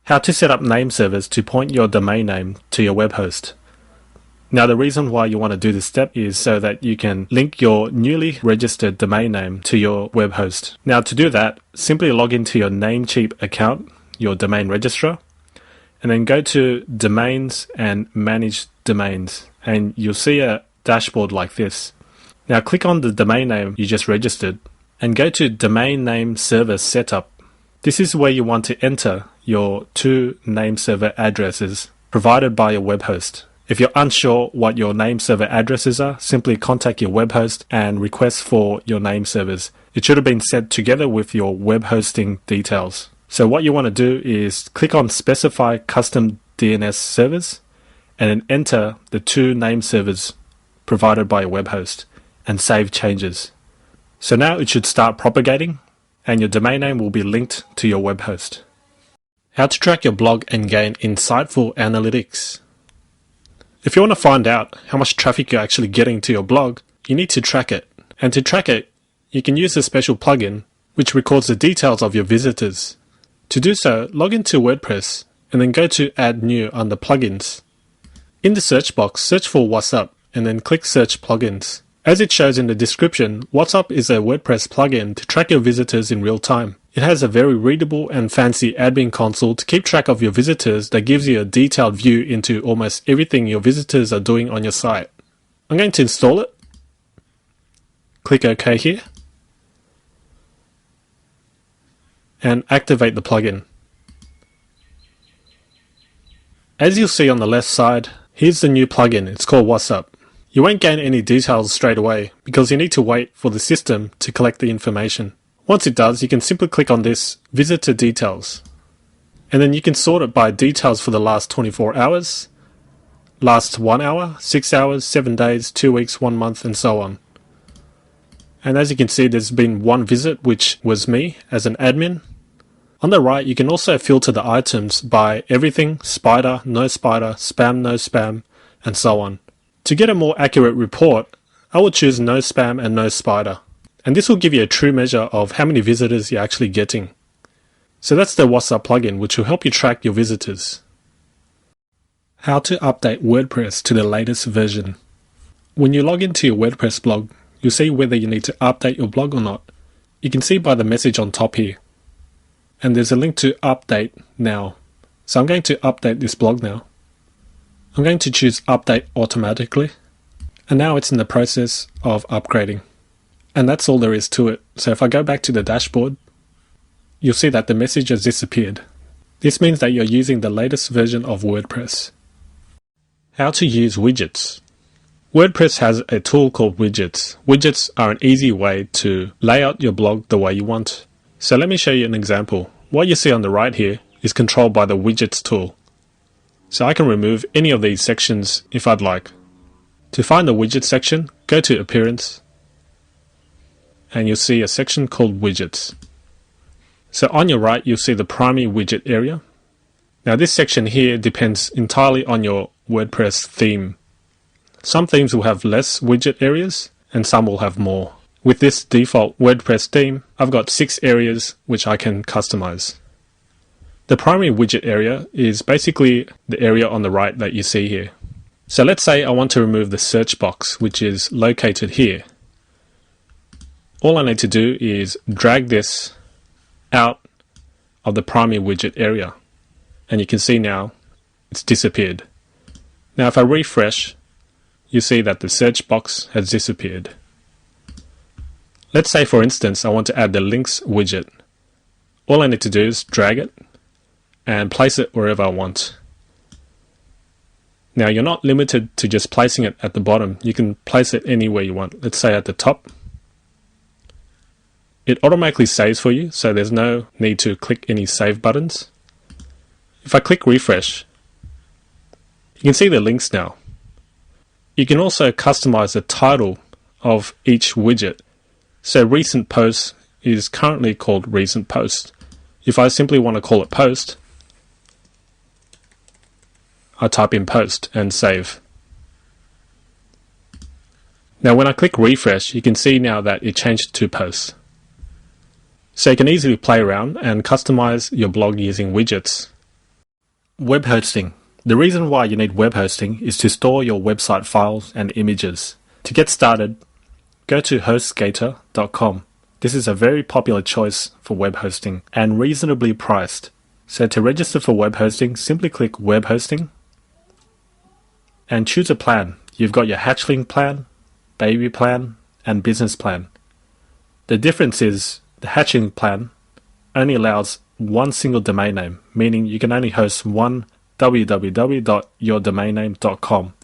How to set up name servers to point your domain name to your web host. Now the reason why you want to do this step is so that you can link your newly registered domain name to your web host. Now to do that, simply log into your Namecheap account, your domain registrar, and then go to Domains and Manage Domains, and you'll see a dashboard like this. Now click on the domain name you just registered and go to Domain Name Server Setup. This is where you want to enter your two name server addresses provided by your web host. If you're unsure what your name server addresses are, simply contact your web host and request for your name servers. It should have been set together with your web hosting details. So what you want to do is click on Specify Custom DNS Servers and then enter the two name servers provided by your web host and save changes. So now it should start propagating and your domain name will be linked to your web host. How to track your blog and gain insightful analytics. If you want to find out how much traffic you're actually getting to your blog, you need to track it. And to track it, you can use a special plugin which records the details of your visitors. To do so, log into WordPress and then go to Add New under Plugins. In the search box, search for WhatsUp and then click Search Plugins. As it shows in the description, WhatsUp is a WordPress plugin to track your visitors in real time. It has a very readable and fancy admin console to keep track of your visitors that gives you a detailed view into almost everything your visitors are doing on your site. I'm going to install it. Click OK here. And activate the plugin. As you'll see on the left side, here's the new plugin. It's called WhatsUp. You won't gain any details straight away because you need to wait for the system to collect the information. Once it does, you can simply click on this Visitor Details. And then you can sort it by details for the last 24 hours, last 1 hour, 6 hours, 7 days, 2 weeks, 1 month, and so on. And as you can see, there's been one visit, which was me as an admin. On the right, you can also filter the items by everything, spider, no spider, spam, no spam, and so on. To get a more accurate report, I would choose no spam and no spider. And this will give you a true measure of how many visitors you're actually getting. So that's the WhatsUp plugin, which will help you track your visitors. How to update WordPress to the latest version. When you log into your WordPress blog, you'll see whether you need to update your blog or not. You can see by the message on top here. And there's a link to Update Now. So I'm going to update this blog now. I'm going to choose Update Automatically. And now it's in the process of upgrading. And that's all there is to it. So if I go back to the dashboard, you'll see that the message has disappeared. This means that you're using the latest version of WordPress. How to use widgets. WordPress has a tool called widgets. Widgets are an easy way to lay out your blog the way you want. So let me show you an example. What you see on the right here is controlled by the widgets tool. So I can remove any of these sections if I'd like. To find the widget section, go to Appearance, and you'll see a section called Widgets. So on your right, you'll see the primary widget area. Now this section here depends entirely on your WordPress theme. Some themes will have less widget areas, and some will have more. With this default WordPress theme, I've got 6 areas which I can customize. The primary widget area is basically the area on the right that you see here. So let's say I want to remove the search box, which is located here. All I need to do is drag this out of the primary widget area. And you can see now it's disappeared. Now if I refresh, you see that the search box has disappeared. Let's say for instance I want to add the links widget. All I need to do is drag it and place it wherever I want. Now you're not limited to just placing it at the bottom. You can place it anywhere you want. Let's say at the top. It automatically saves for you, so there's no need to click any save buttons. If I click refresh, you can see the links now. You can also customize the title of each widget. So recent posts is currently called recent post. If I simply want to call it post, I type in post and save. Now when I click refresh, you can see now that it changed to posts. So you can easily play around and customize your blog using widgets. Web hosting. The reason why you need web hosting is to store your website files and images. To get started, go to hostgator.com. This is a very popular choice for web hosting and reasonably priced. So to register for web hosting, simply click web hosting and choose a plan. You've got your hatchling plan, baby plan, and business plan. The difference is the hatchling plan only allows one single domain name, meaning you can only host one www.yourdomainname.com.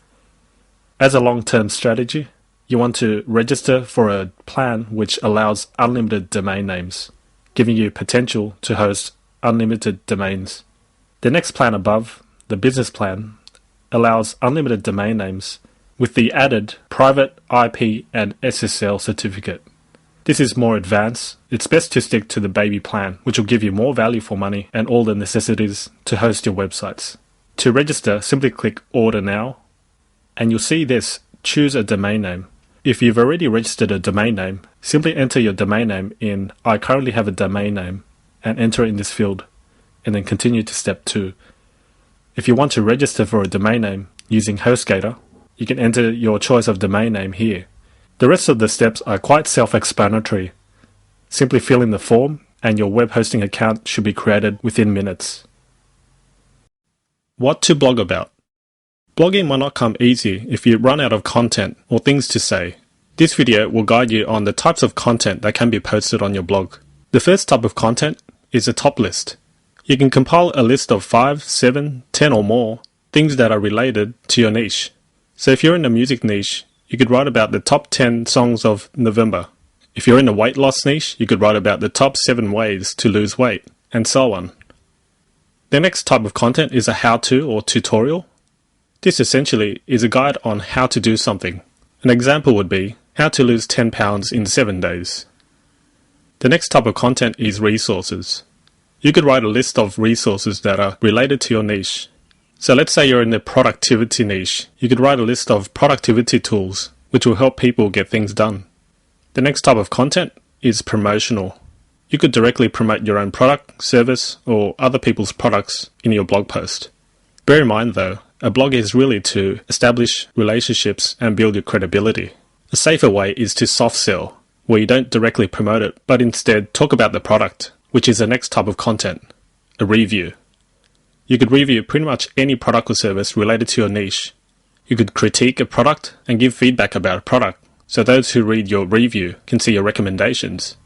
As a long-term strategy, you want to register for a plan which allows unlimited domain names, giving you potential to host unlimited domains. The next plan above, the business plan, allows unlimited domain names with the added private IP and SSL certificate. This is more advanced. It's best to stick to the baby plan, which will give you more value for money and all the necessities to host your websites. To register, simply click Order Now, and you'll see this, choose a domain name. If you've already registered a domain name, simply enter your domain name in I currently have a domain name and enter it in this field, and then continue to step 2. If you want to register for a domain name using HostGator, you can enter your choice of domain name here. The rest of the steps are quite self-explanatory. Simply fill in the form and your web hosting account should be created within minutes. What to blog about? Blogging might not come easy if you run out of content or things to say. This video will guide you on the types of content that can be posted on your blog. The first type of content is a top list. You can compile a list of 5, 7, 10 or more things that are related to your niche. So if you're in the music niche, you could write about the top 10 songs of November. If you're in the weight loss niche, you could write about the top 7 ways to lose weight, and so on. The next type of content is a how-to or tutorial. This essentially is a guide on how to do something. An example would be how to lose 10 pounds in 7 days. The next type of content is resources. You could write a list of resources that are related to your niche. So let's say you're in the productivity niche. You could write a list of productivity tools which will help people get things done. The next type of content is promotional. You could directly promote your own product, service, or other people's products in your blog post. Bear in mind though, a blog is really to establish relationships and build your credibility. A safer way is to soft sell, where you don't directly promote it, but instead talk about the product, which is the next type of content, a review. You could review pretty much any product or service related to your niche. You could critique a product and give feedback about a product, so those who read your review can see your recommendations.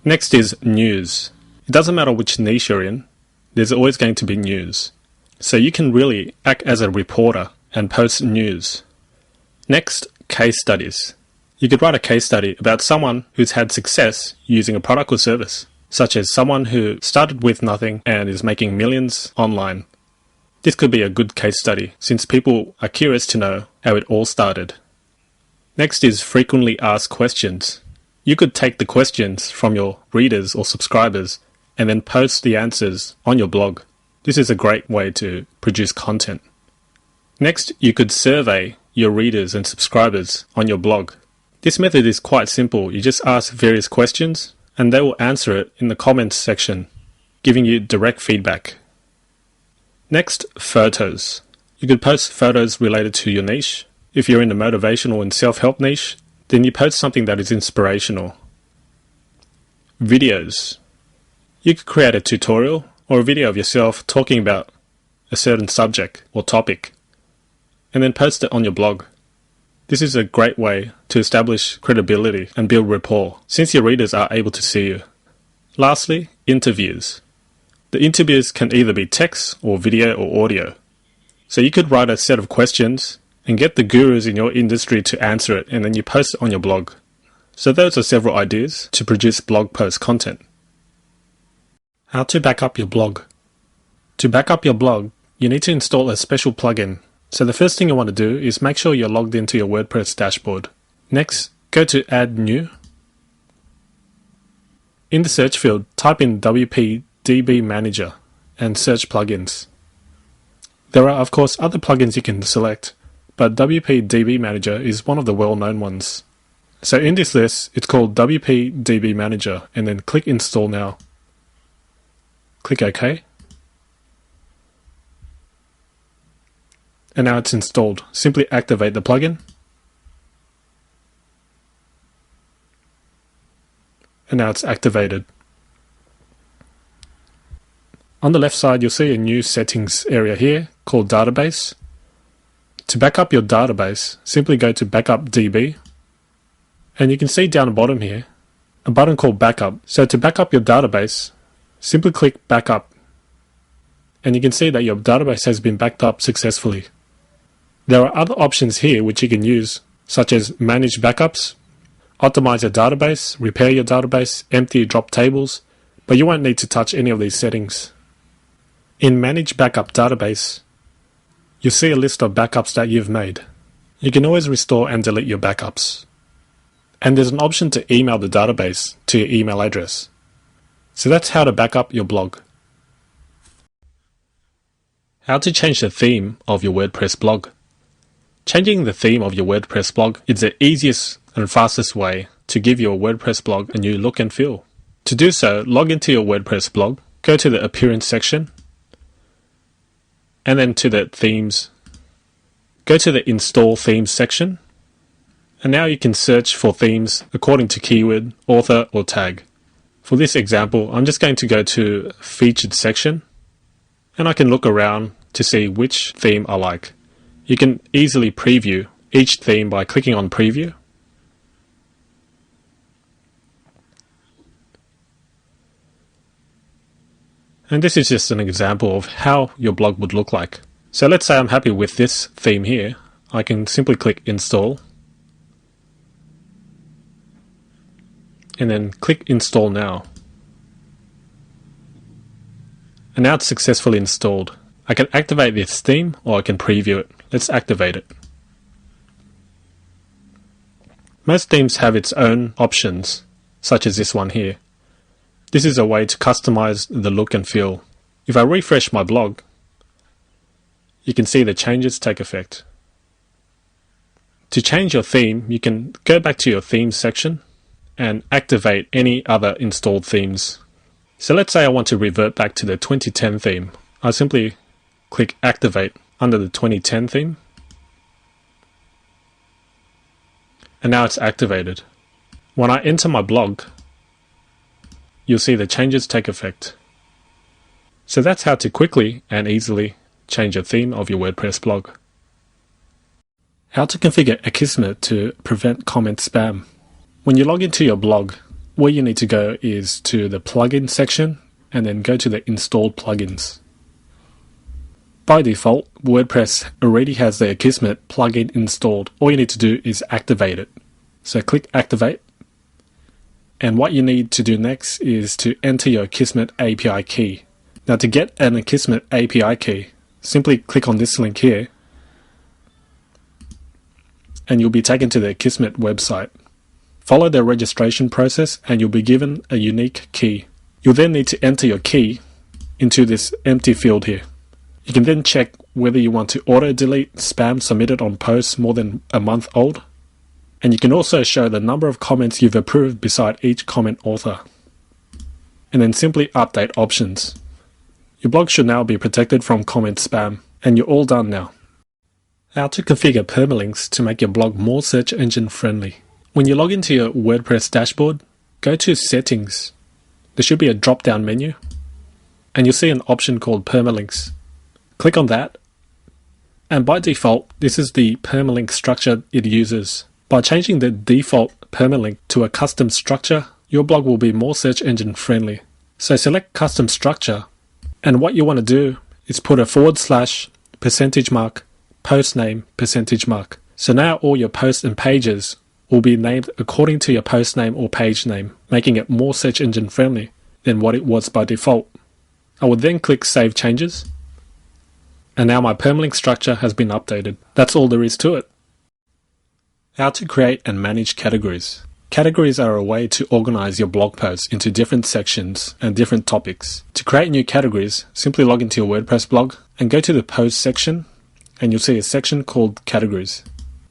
Next is news. It doesn't matter which niche you're in, there's always going to be news. So you can really act as a reporter and post news. Next, case studies. You could write a case study about someone who's had success using a product or service, such as someone who started with nothing and is making millions online. This could be a good case study since people are curious to know how it all started. Next is frequently asked questions. You could take the questions from your readers or subscribers and then post the answers on your blog. This is a great way to produce content. Next, you could survey your readers and subscribers on your blog. This method is quite simple. You just ask various questions and they will answer it in the comments section, giving you direct feedback. Next, photos. You could post photos related to your niche. If you're in the motivational and self-help niche, then you post something that is inspirational. Videos. You could create a tutorial or a video of yourself talking about a certain subject or topic, and then post it on your blog. This is a great way to establish credibility and build rapport, since your readers are able to see you. Lastly, interviews. The interviews can either be text or video or audio. So you could write a set of questions and get the gurus in your industry to answer it, and then you post it on your blog. So those are several ideas to produce blog post content. How to back up your blog. To back up your blog, you need to install a special plugin. So the first thing you want to do is make sure you're logged into your WordPress dashboard. Next, go to Add New. In the search field, type in WP DB Manager and search plugins. There are of course other plugins you can select, but WP DB Manager is one of the well-known ones. So in this list, it's called WP DB Manager, and then click Install Now. Click OK. and now it's installed. Simply activate the plugin. And now it's activated. On the left side, you'll see a new settings area here called database. To back up your database, simply go to backup DB. And you can see down the bottom here, a button called backup. So to back up your database, simply click backup. And you can see that your database has been backed up successfully. There are other options here which you can use, such as manage backups, optimize your database, repair your database, empty drop tables, but you won't need to touch any of these settings. In Manage Backup Database, you'll see a list of backups that you've made. You can always restore and delete your backups. And there's an option to email the database to your email address. So that's how to back up your blog. How to change the theme of your WordPress blog. Changing the theme of your WordPress blog is the easiest and fastest way to give your WordPress blog a new look and feel. To do so, log into your WordPress blog, go to the Appearance section, and then to the Themes. Go to the Install Themes section, and now you can search for themes according to keyword, author, or tag. For this example, I'm just going to go to Featured section, and I can look around to see which theme I like. You can easily preview each theme by clicking on Preview. And this is just an example of how your blog would look like. So let's say I'm happy with this theme here. I can simply click Install. And then click Install Now. And now it's successfully installed. I can activate this theme or I can preview it. Let's activate it. Most themes have its own options, such as this one here. This is a way to customize the look and feel. If I refresh my blog, you can see the changes take effect. To change your theme, you can go back to your themes section and activate any other installed themes. So let's say I want to revert back to the 2010 theme. I simply click Activate under the 2010 theme. And now it's activated. When I enter my blog, you'll see the changes take effect. So that's how to quickly and easily change a theme of your WordPress blog. How to configure Akismet to prevent comment spam. When you log into your blog, where you need to go is to the plugin section and then go to the installed plugins. By default, WordPress already has the Akismet plugin installed. All you need to do is activate it. So click Activate. And what you need to do next is to enter your Akismet API key. Now to get an Akismet API key, simply click on this link here and you'll be taken to the Akismet website. Follow the registration process and you'll be given a unique key. You'll then need to enter your key into this empty field here. You can then check whether you want to auto-delete spam submitted on posts more than a month old. And you can also show the number of comments you've approved beside each comment author. And then simply update options. Your blog should now be protected from comment spam, and you're all done now. How to configure permalinks to make your blog more search engine friendly. When you log into your WordPress dashboard, go to Settings. There should be a drop-down menu, and you'll see an option called Permalinks. Click on that, and by default, this is the permalink structure it uses. By changing the default permalink to a custom structure, your blog will be more search engine friendly. So select custom structure, and what you want to do is put a / percentage mark, post name, percentage mark. So now all your posts and pages will be named according to your post name or page name, making it more search engine friendly than what it was by default. I will then click Save Changes, and now my permalink structure has been updated. That's all there is to it. How to create and manage categories. Categories are a way to organize your blog posts into different sections and different topics. To create new categories, simply log into your WordPress blog and go to the Post section, and you'll see a section called Categories.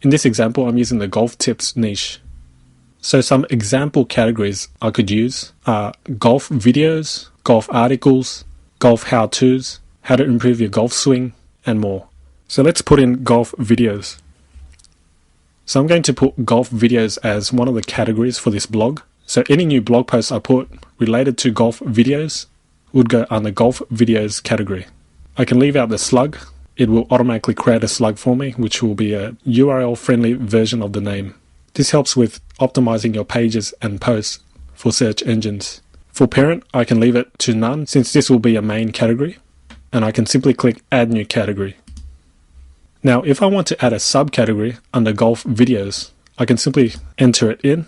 In this example, I'm using the golf tips niche. So some example categories I could use are golf videos, golf articles, golf how-tos, how to improve your golf swing, and more. So let's put in golf videos. So I'm going to put golf videos as one of the categories for this blog. So any new blog post I put related to golf videos would go under golf videos category. I can leave out the slug. It will automatically create a slug for me, which will be a URL friendly version of the name. This helps with optimizing your pages and posts for search engines. For parent, I can leave it to none since this will be a main category, and I can simply click add new category. Now if I want to add a subcategory under golf videos, I can simply enter it in.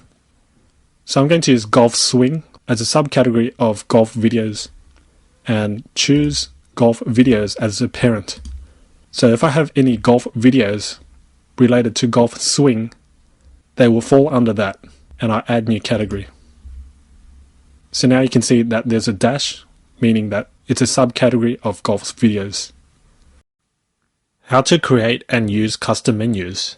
So I'm going to use golf swing as a subcategory of golf videos and choose golf videos as a parent. So if I have any golf videos related to golf swing, they will fall under that, and I add new category. So now you can see that there's a dash, meaning that it's a subcategory of golf videos. How to create and use custom menus.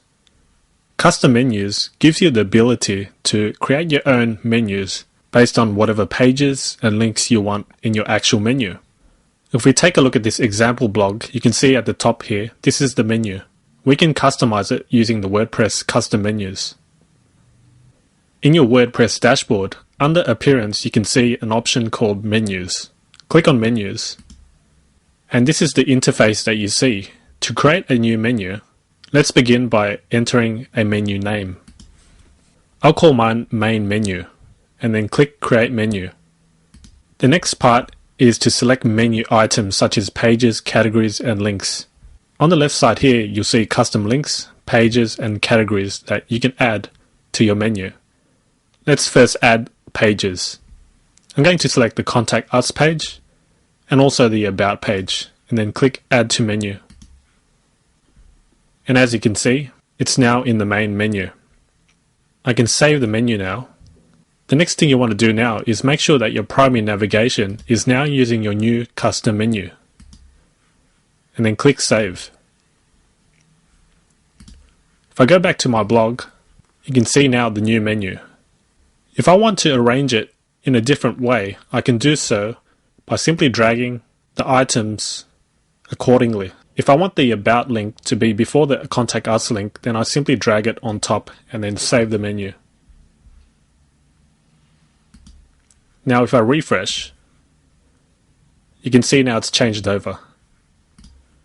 Custom menus gives you the ability to create your own menus based on whatever pages and links you want in your actual menu. If we take a look at this example blog, you can see at the top here, this is the menu. We can customize it using the WordPress custom menus. In your WordPress dashboard, under Appearance, you can see an option called Menus. Click on Menus, and this is the interface that you see. To create a new menu, let's begin by entering a menu name. I'll call mine Main Menu, and then click Create Menu. The next part is to select menu items such as pages, categories, and links. On the left side here, you'll see custom links, pages, and categories that you can add to your menu. Let's first add pages. I'm going to select the Contact Us page and also the About page, and then click Add to Menu. And as you can see, it's now in the main menu. I can save the menu now. The next thing you want to do now is make sure that your primary navigation is now using your new custom menu. And then click Save. If I go back to my blog, you can see now the new menu. If I want to arrange it in a different way, I can do so by simply dragging the items accordingly. If I want the About link to be before the Contact Us link, then I simply drag it on top and then save the menu. Now if I refresh, you can see now it's changed over.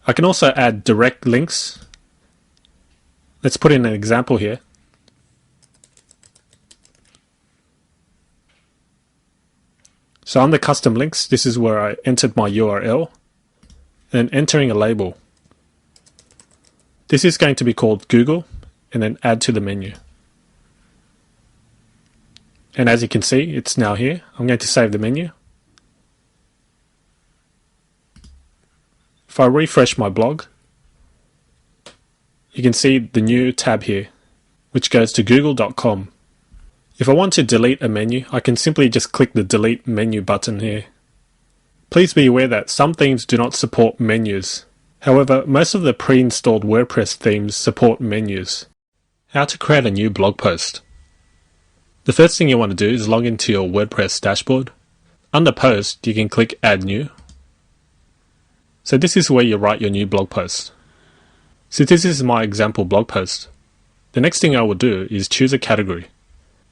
I can also add direct links. Let's put in an example here. So under custom links, this is where I entered my URL and entering a label. This is going to be called Google, and then add to the menu. And as you can see, it's now here. I'm going to save the menu. If I refresh my blog, you can see the new tab here, which goes to google.com. If I want to delete a menu, I can simply just click the Delete Menu button here. Please be aware that some themes do not support menus. However, most of the pre-installed WordPress themes support menus. How to create a new blog post. The first thing you want to do is log into your WordPress dashboard. Under Post, you can click Add New. So this is where you write your new blog post. So this is my example blog post. The next thing I will do is choose a category.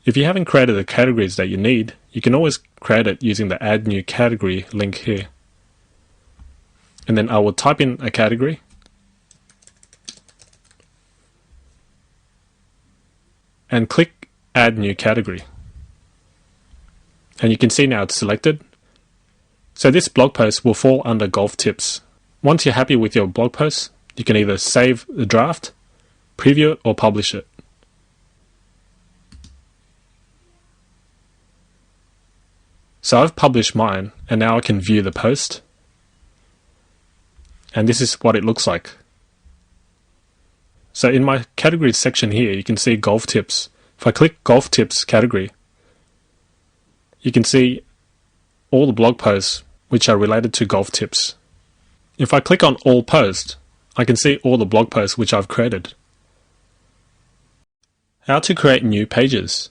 If you haven't created the categories that you need, you can always create it using the Add New Category link here. And then I will type in a category. And click Add New Category. And you can see now it's selected. So this blog post will fall under golf tips. Once you're happy with your blog post, you can either save the draft, preview it, or publish it. So I've published mine, and now I can view the post. And this is what it looks like. So in my categories section here, you can see golf tips. If I click golf tips category, you can see all the blog posts which are related to golf tips. If I click on all posts, I can see all the blog posts which I've created. How to create new pages.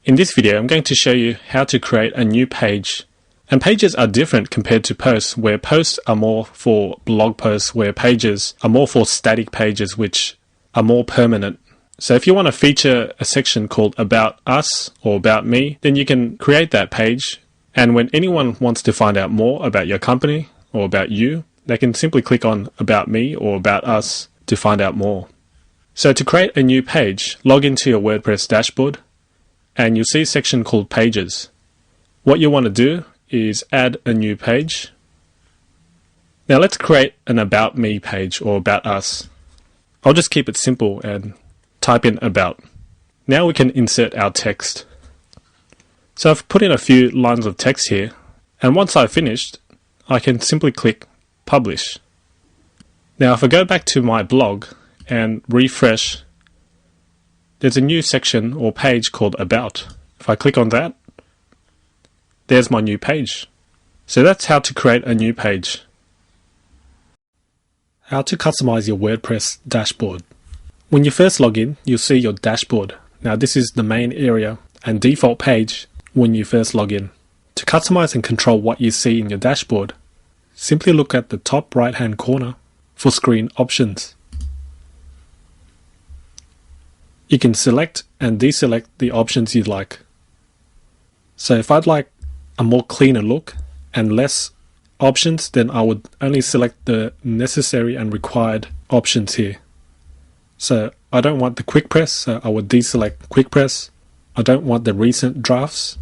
In this video, I'm going to show you how to create a new page And pages are different compared to posts, where posts are more for blog posts, where pages are more for static pages, which are more permanent. So if you want to feature a section called About Us or About Me, then you can create that page. And when anyone wants to find out more about your company or about you, they can simply click on About Me or About Us to find out more. So to create a new page, log into your WordPress dashboard and you'll see a section called Pages. What you want to do is add a new page. Now let's create an About Me page or About Us. I'll just keep it simple and type in About. Now we can insert our text. So I've put in a few lines of text here, and once I've finished, I can simply click Publish. Now if I go back to my blog and refresh, there's a new section or page called About. If I click on that, there's my new page. So that's how to create a new page. How to customize your WordPress dashboard. When you first log in, you'll see your dashboard. Now this is the main area and default page when you first log in. To customize and control what you see in your dashboard, simply look at the top right hand corner for screen options. You can select and deselect the options you'd like. So if I'd like a more cleaner look and less options, then I would only select the necessary and required options here. So I don't want the quick press, so I would deselect quick press. I don't want the recent drafts.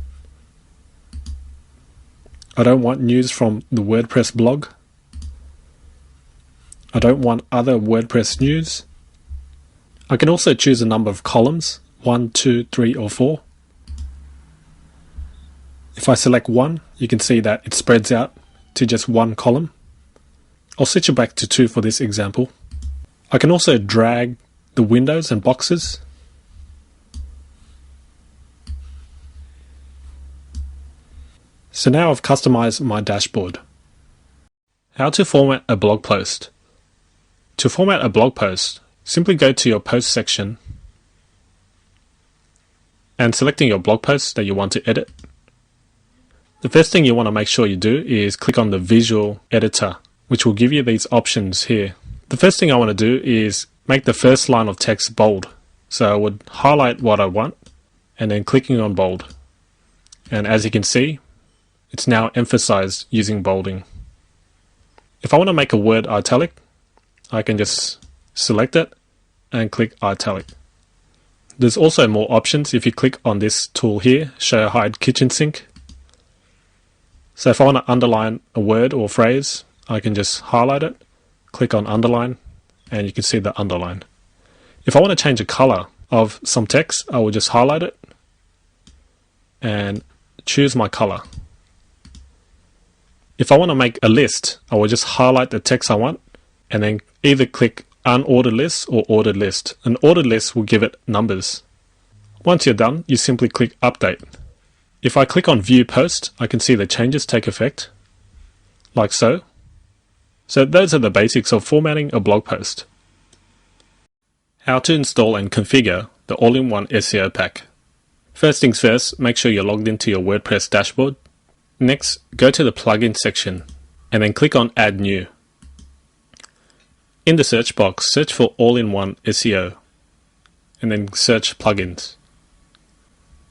I don't want news from the WordPress blog. I don't want other WordPress news. I can also choose a number of columns, 1, 2, 3 or 4. If I select 1, you can see that it spreads out to just one column. I'll switch it back to 2 for this example. I can also drag the windows and boxes. So now I've customized my dashboard. How to format a blog post. To format a blog post, simply go to your post section and selecting your blog post that you want to edit. The first thing you want to make sure you do is click on the visual editor, which will give you these options here. The first thing I want to do is make the first line of text bold. So I would highlight what I want and then clicking on bold. And as you can see, it's now emphasized using bolding. If I want to make a word italic, I can just select it and click italic. There's also more options if you click on this tool here, show hide kitchen sink. So if I want to underline a word or phrase, I can just highlight it, click on underline, and you can see the underline. If I want to change the color of some text, I will just highlight it and choose my color. If I want to make a list, I will just highlight the text I want and then either click unordered list or ordered list. An ordered list will give it numbers. Once you're done, you simply click update. If I click on view post, I can see the changes take effect, like so. So those are the basics of formatting a blog post. How to install and configure the all-in-one SEO pack. First things first, make sure you're logged into your WordPress dashboard. Next, go to the plugin section and then click on add new. In the search box, search for all-in-one SEO and then search plugins.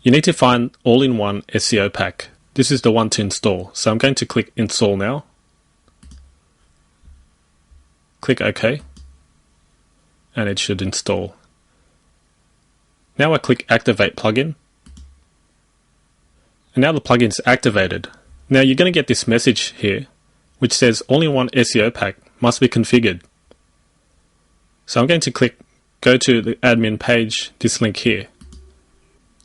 You need to find all-in-one SEO pack. This is the one to install. So I'm going to click install now. Click OK. And it should install. Now I click activate plugin. And now the plugin is activated. Now you're going to get this message here, which says all-in-one SEO pack must be configured. So I'm going to click go to the admin page, this link here.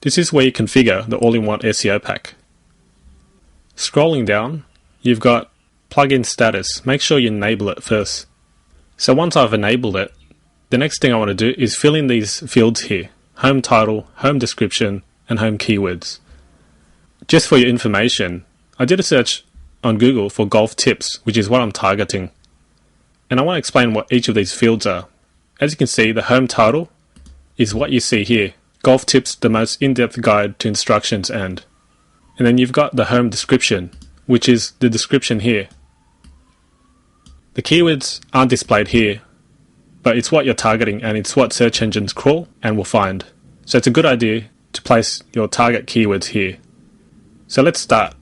This is where you configure the all-in-one SEO pack. Scrolling down, you've got plugin status. Make sure you enable it first. So once I've enabled it, the next thing I want to do is fill in these fields here: home title, home description, and home keywords. Just for your information, I did a search on Google for golf tips, which is what I'm targeting. And I want to explain what each of these fields are. As you can see, the home title is what you see here. Golf tips, the most in-depth guide to instructions and then you've got the home description, which is the description here. The keywords aren't displayed here, but it's what you're targeting and it's what search engines crawl and will find. So it's a good idea to place your target keywords here. So let's start.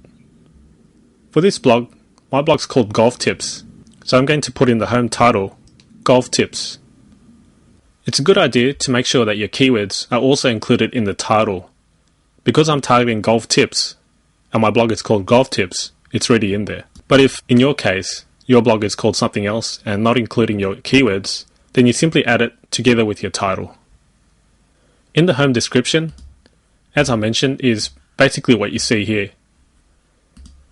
For this blog, my blog's called Golf Tips, so I'm going to put in the home title, Golf Tips. It's a good idea to make sure that your keywords are also included in the title. Because I'm targeting golf tips, and my blog is called Golf Tips, it's already in there. But if, in your case, your blog is called something else and not including your keywords, then you simply add it together with your title. In the home description, as I mentioned, is basically what you see here.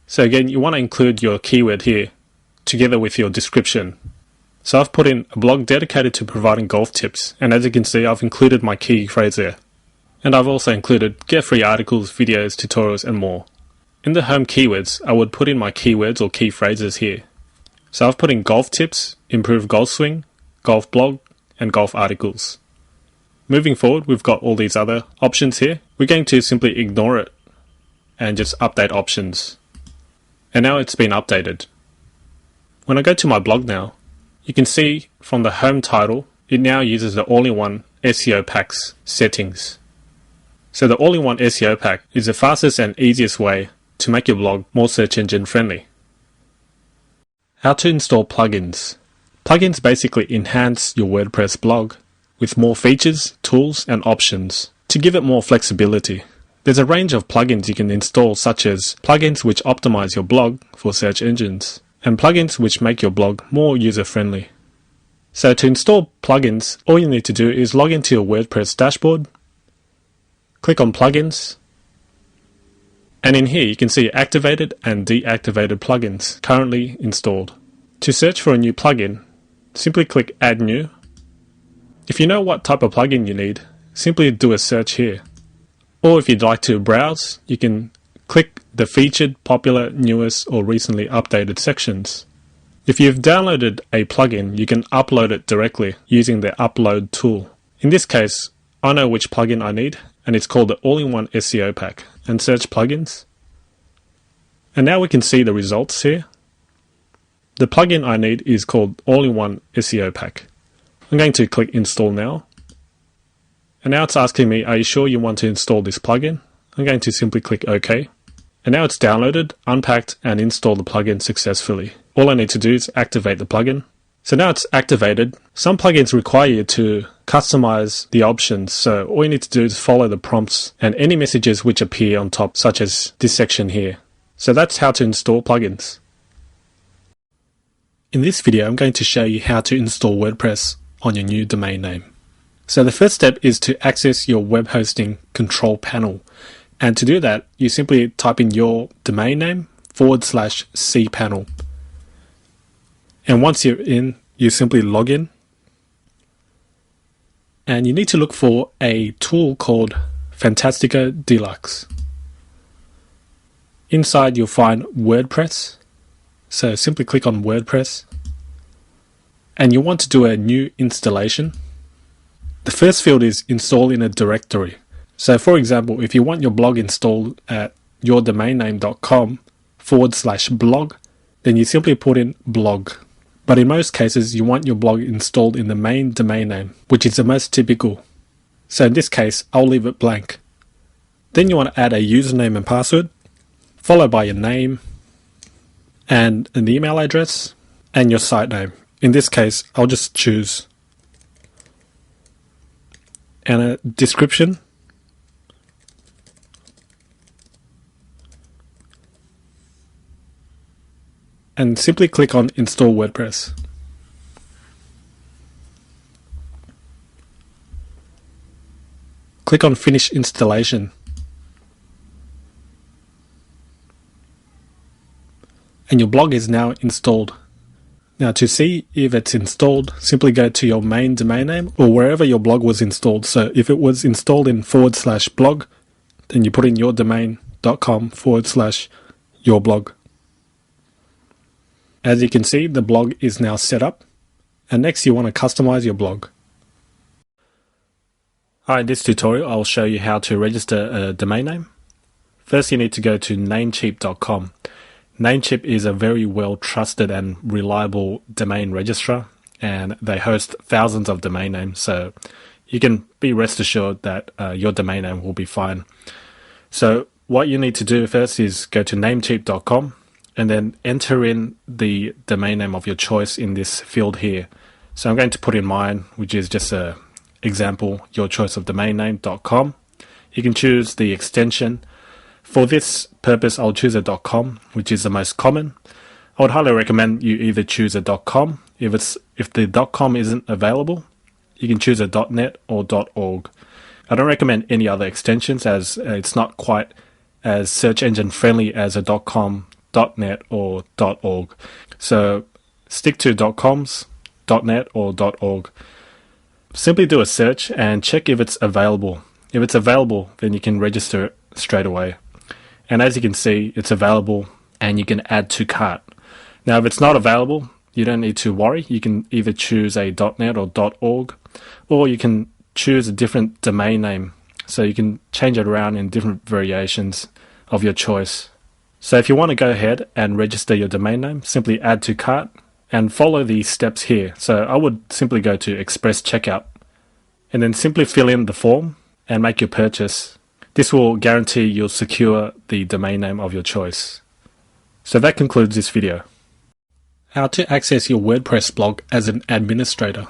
So again, you want to include your keyword here together with your description. So I've put in a blog dedicated to providing golf tips, and as you can see, I've included my key phrase there. And I've also included get free articles, videos, tutorials, and more. In the home keywords, I would put in my keywords or key phrases here. So I've put in golf tips, improved golf swing, golf blog, and golf articles. Moving forward, we've got all these other options here. We're going to simply ignore it and just update options. And now it's been updated. When I go to my blog now, you can see from the home title, it now uses the all-in-one SEO packs settings. So the all-in-one SEO pack is the fastest and easiest way to make your blog more search engine friendly. How to install plugins. Plugins basically enhance your WordPress blog with more features, tools, and options to give it more flexibility. There's a range of plugins you can install, such as plugins which optimize your blog for search engines, and plugins which make your blog more user-friendly. So to install plugins, all you need to do is log into your WordPress dashboard, click on plugins, and in here you can see activated and deactivated plugins currently installed. To search for a new plugin, simply click add new. If you know what type of plugin you need, simply do a search here. Or if you'd like to browse, you can click the featured, popular, newest, or recently updated sections. If you've downloaded a plugin, you can upload it directly using the upload tool. In this case, I know which plugin I need, and it's called the all-in-one SEO pack, and search plugins. And now we can see the results here. The plugin I need is called all-in-one SEO pack. I'm going to click install now. And now it's asking me, are you sure you want to install this plugin? I'm going to simply click OK. And now it's downloaded, unpacked, and installed the plugin successfully. All I need to do is activate the plugin. So now it's activated. Some plugins require you to customize the options. So all you need to do is follow the prompts and any messages which appear on top, such as this section here. So that's how to install plugins. In this video, I'm going to show you how to install WordPress on your new domain name. So the first step is to access your web hosting control panel. And to do that, you simply type in your domain name /cpanel. And once you're in, you simply log in. And you need to look for a tool called Fantastico Deluxe. Inside you'll find WordPress. So simply click on WordPress. And you want to do a new installation. The first field is install in a directory. So for example, if you want your blog installed at yourdomainname.com/blog, then you simply put in blog. But in most cases, you want your blog installed in the main domain name, which is the most typical. So in this case, I'll leave it blank. Then you want to add a username and password, followed by your name, and an email address, and your site name. In this case, I'll just choose and a description, and simply click on Install WordPress. Click on Finish Installation. And your blog is now installed. Now to see if it's installed, simply go to your main domain name or wherever your blog was installed. So if it was installed in /blog, then you put in yourdomain.com/yourblog. As you can see, the blog is now set up. And next you want to customize your blog. Alright, in this tutorial I'll show you how to register a domain name. First you need to go to namecheap.com. Namecheap is a very well trusted and reliable domain registrar, and they host thousands of domain names, so you can be rest assured that your domain name will be fine. So what you need to do first is go to namecheap.com and then enter in the domain name of your choice in this field here. So I'm going to put in mine, which is just a example, your choice of domain name.com. You can choose the extension. For this purpose, I'll choose a .com, which is the most common. I would highly recommend you either choose a .com. If the .com isn't available, you can choose a .net or .org. I don't recommend any other extensions as it's not quite as search engine friendly as a .com, .net or .org. So stick to .coms, .net or .org. Simply do a search and check if it's available. If it's available, then you can register it straight away. And as you can see, it's available and you can add to cart. Now, if it's not available, you don't need to worry. You can either choose a .net or .org, or you can choose a different domain name. So you can change it around in different variations of your choice. So if you want to go ahead and register your domain name, simply add to cart and follow these steps here. So I would simply go to Express Checkout and then simply fill in the form and make your purchase. This will guarantee you'll secure the domain name of your choice. So that concludes this video. How to access your WordPress blog as an administrator.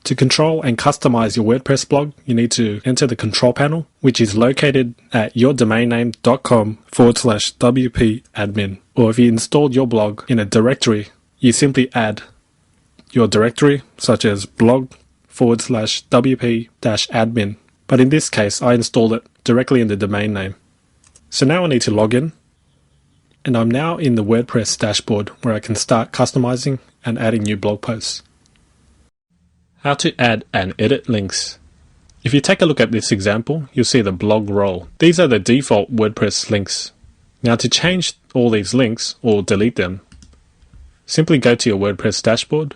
To control and customize your WordPress blog, you need to enter the control panel, which is located at yourdomainname.com/WP admin. Or if you installed your blog in a directory, you simply add your directory, such as blog/WP-admin. But in this case, I installed it directly in the domain name. So now I need to log in. And I'm now in the WordPress dashboard where I can start customizing and adding new blog posts. How to add and edit links. If you take a look at this example, you'll see the blog role. These are the default WordPress links. Now to change all these links or delete them, simply go to your WordPress dashboard,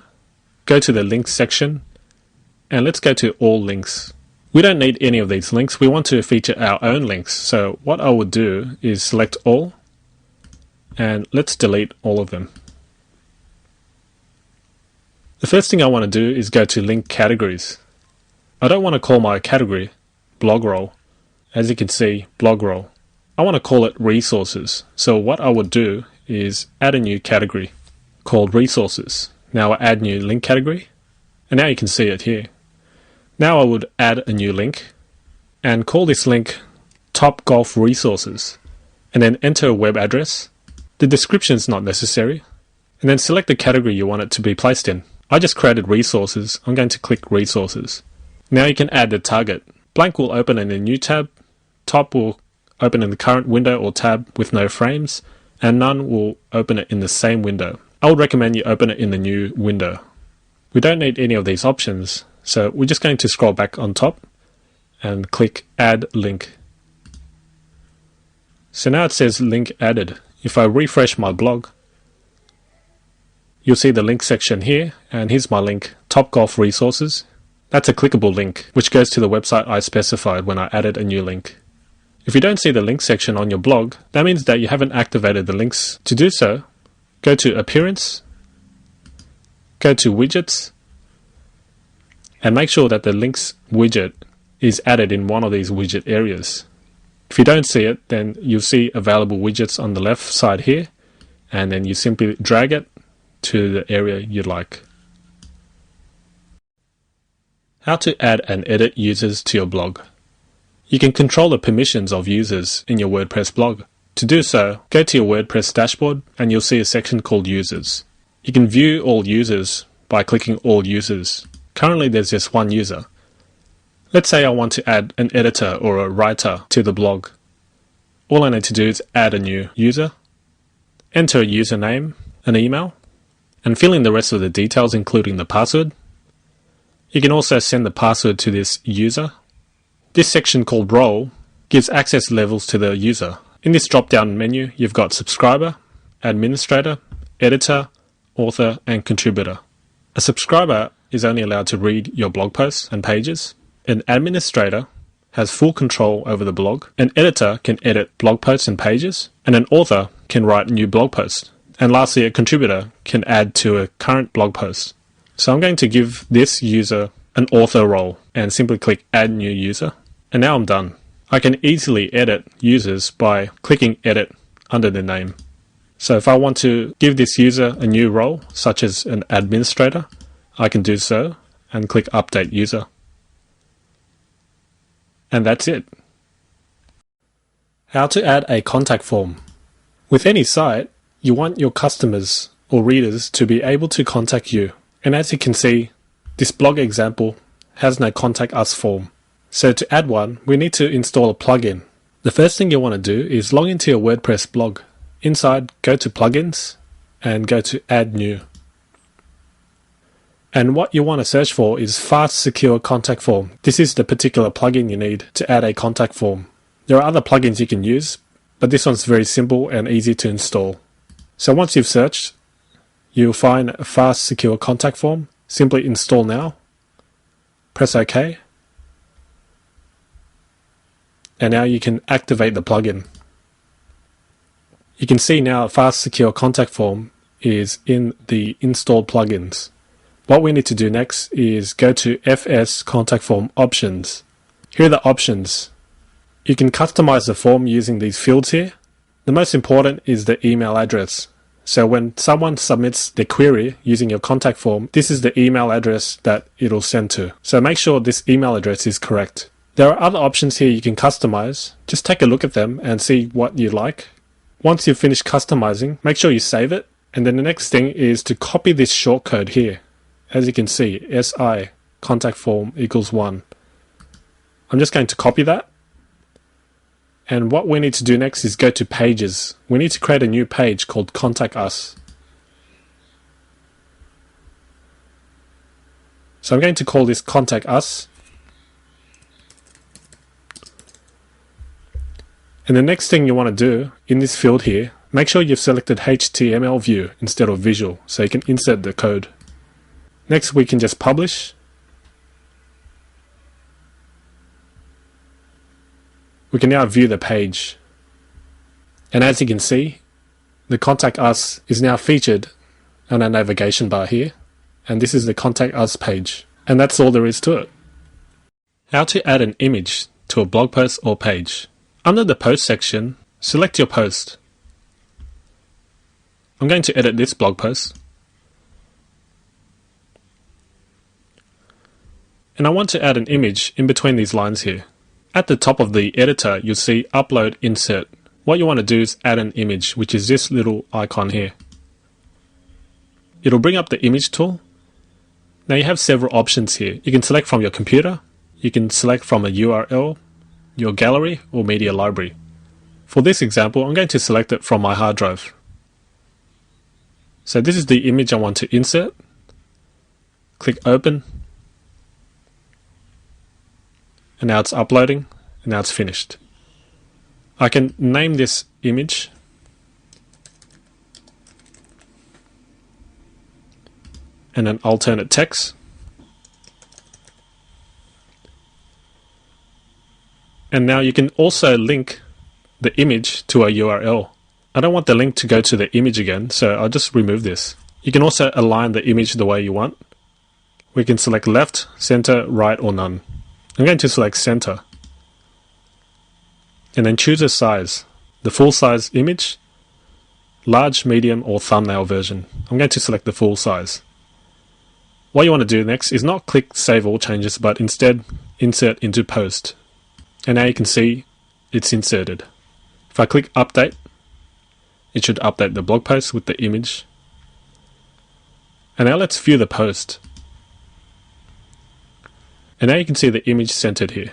go to the links section, and let's go to all links. We don't need any of these links. We want to feature our own links. So what I would do is select all, and let's delete all of them. The first thing I want to do is go to link categories. I don't want to call my category blog role. As you can see, blog role. I want to call it resources. So what I would do is add a new category called resources. Now I add new link category, and now you can see it here. Now I would add a new link and call this link Top Golf Resources, and then enter a web address. The description is not necessary, and then select the category you want it to be placed in. I just created resources. I'm going to click resources. Now you can add the target. Blank will open in a new tab, top will open in the current window or tab with no frames, and none will open it in the same window. I would recommend you open it in the new window. We don't need any of these options, so we're just going to scroll back on top and click Add Link. So now it says link added. If I refresh my blog, you'll see the link section here, and here's my link, Top Golf Resources. That's a clickable link, which goes to the website I specified when I added a new link. If you don't see the link section on your blog, that means that you haven't activated the links. To do so, go to Appearance, go to Widgets, and make sure that the links widget is added in one of these widget areas. If you don't see it, then you'll see available widgets on the left side here, and then you simply drag it to the area you'd like. How to add and edit users to your blog. You can control the permissions of users in your WordPress blog. To do so, go to your WordPress dashboard and you'll see a section called Users. You can view all users by clicking All Users. Currently there's just one user. Let's say I want to add an editor or a writer to the blog. All I need to do is add a new user, enter a username, an email, and fill in the rest of the details including the password. You can also send the password to this user. This section called Role gives access levels to the user. In this drop-down menu, you've got subscriber, administrator, editor, author, and contributor. A subscriber is only allowed to read your blog posts and pages. An administrator has full control over the blog. An editor can edit blog posts and pages. And an author can write new blog posts. And lastly, a contributor can add to a current blog post. So I'm going to give this user an author role and simply click Add New User. And now I'm done. I can easily edit users by clicking Edit under the name. So if I want to give this user a new role, such as an administrator, I can do so and click Update User. And that's it. How to add a contact form. With any site, you want your customers or readers to be able to contact you. And as you can see, this blog example has no Contact Us form. So to add one, we need to install a plugin. The first thing you want to do is log into your WordPress blog. Inside, go to Plugins and go to Add New. And what you want to search for is Fast Secure Contact Form. This is the particular plugin you need to add a contact form. There are other plugins you can use, but this one's very simple and easy to install. So once you've searched, you'll find a Fast Secure Contact Form. Simply install now. Press OK. And now you can activate the plugin. You can see now a Fast Secure Contact Form is in the installed plugins. What we need to do next is go to FS Contact Form Options. Here are the options. You can customize the form using these fields here. The most important is the email address. So when someone submits their query using your contact form, this is the email address that it'll send to. So make sure this email address is correct. There are other options here you can customize. Just take a look at them and see what you like. Once you've finished customizing, make sure you save it. And then the next thing is to copy this shortcode here. As you can see, SI contact form equals 1. I'm just going to copy that. And what we need to do next is go to Pages. We need to create a new page called Contact Us. So I'm going to call this Contact Us. And the next thing you want to do in this field here, make sure you've selected HTML view instead of visual so you can insert the code. Next we can just publish. We can now view the page. And as you can see, the Contact Us is now featured on our navigation bar here. And this is the Contact Us page. And that's all there is to it. How to add an image to a blog post or page. Under the Post section, select your post. I'm going to edit this blog post. And I want to add an image in between these lines here. At the top of the editor, you'll see Upload Insert. What you want to do is add an image, which is this little icon here. It'll bring up the image tool. Now you have several options here. You can select from your computer. You can select from a URL, your gallery, or media library. For this example, I'm going to select it from my hard drive. So this is the image I want to insert. Click Open. And now it's uploading, and now it's finished. I can name this image. And an alternate text. And now you can also link the image to a URL. I don't want the link to go to the image again, so I'll just remove this. You can also align the image the way you want. We can select left, center, right, or none. I'm going to select center. And then choose a size. The full size image, large, medium, or thumbnail version. I'm going to select the full size. What you want to do next is not click Save All Changes, but instead insert into Post. And now you can see it's inserted. If I click Update, it should update the blog post with the image. And now let's view the post. And now you can see the image centered here.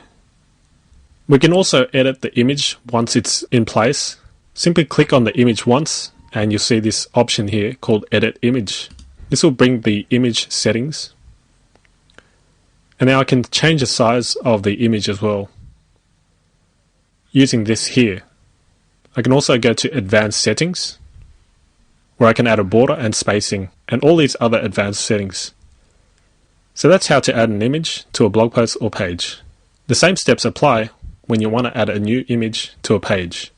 We can also edit the image once it's in place. Simply click on the image once and you'll see this option here called Edit Image. This will bring the image settings. And now I can change the size of the image as well using this here. I can also go to Advanced Settings, where I can add a border and spacing and all these other advanced settings. So that's how to add an image to a blog post or page. The same steps apply when you want to add a new image to a page.